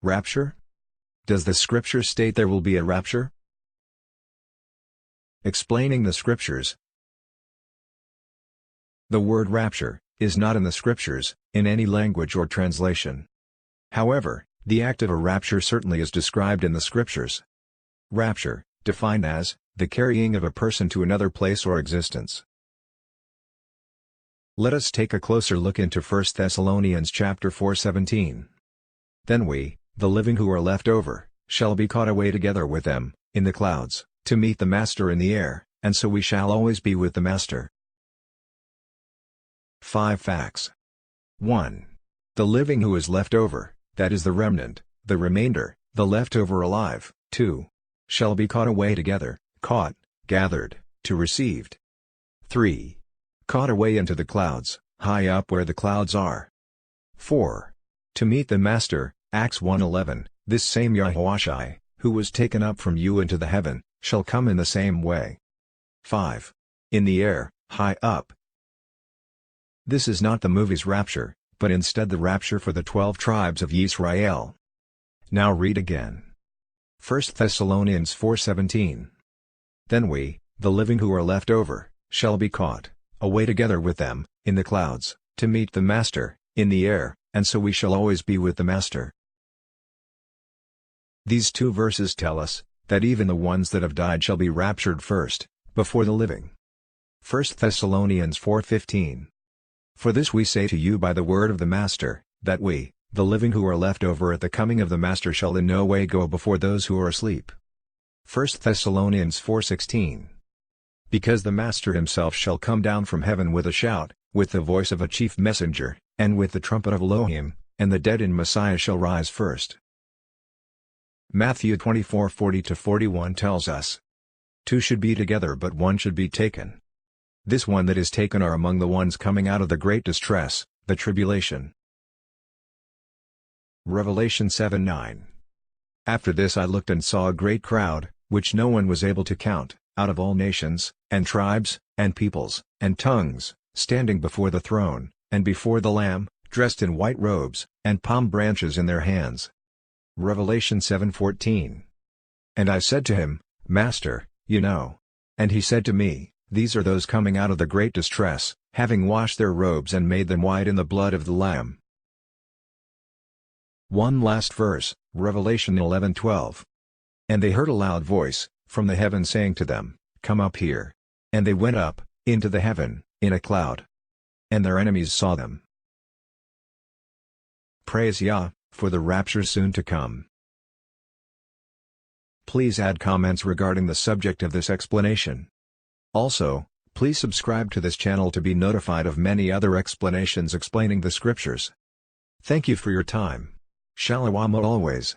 Rapture? Does the scripture state there will be a rapture? Explaining the scriptures. The word rapture is not in the scriptures, in any language or translation. However, the act of a rapture certainly is described in the scriptures. Rapture, defined as the carrying of a person to another place or existence. Let us take a closer look into 1 Thessalonians chapter 4:17. Then we, the living who are left over, shall be caught away together with them, in the clouds, to meet the Master in the air, and so we shall always be with the Master. 5 facts. 1. The living who is left over, that is the remnant, the remainder, the leftover alive, 2. Shall be caught away together, caught, gathered, to received. 3. Caught away into the clouds, high up where the clouds are. 4. To meet the Master, Acts 1:11, this same Yahushai, who was taken up from you into the heaven, shall come in the same way. 5. In the air, high up. This is not the movie's rapture, but instead the rapture for the 12 tribes of Yisrael. Now read again. 1 Thessalonians 4:17. Then we, the living who are left over, shall be caught away together with them, in the clouds, to meet the Master, in the air, and so we shall always be with the Master. These 2 verses tell us that even the ones that have died shall be raptured first, before the living. 1 Thessalonians 4:15. For this we say to you by the word of the Master, that we, the living who are left over at the coming of the Master shall in no way go before those who are asleep. 1 Thessalonians 4:16. Because the Master himself shall come down from heaven with a shout, with the voice of a chief messenger, and with the trumpet of Elohim, and the dead in Messiah shall rise first. Matthew 24:40-41 tells us, 2 should be together but one should be taken. This one that is taken are among the ones coming out of the great distress, the tribulation. Revelation 7:9. After this I looked and saw a great crowd, which no one was able to count, out of all nations, and tribes, and peoples, and tongues, standing before the throne, and before the Lamb, dressed in white robes, and palm branches in their hands. Revelation 7:14. And I said to him, Master, you know. And he said to me, These are those coming out of the great distress, having washed their robes and made them white in the blood of the Lamb. One last verse, Revelation 11:12. And they heard a loud voice, from the heaven saying to them, Come up here. And they went up, into the heaven, in a cloud. And their enemies saw them. Praise Yah, for the rapture soon to come. Please add comments regarding the subject of this explanation. Also, please subscribe to this channel to be notified of many other explanations explaining the scriptures. Thank you for your time. Shalom always.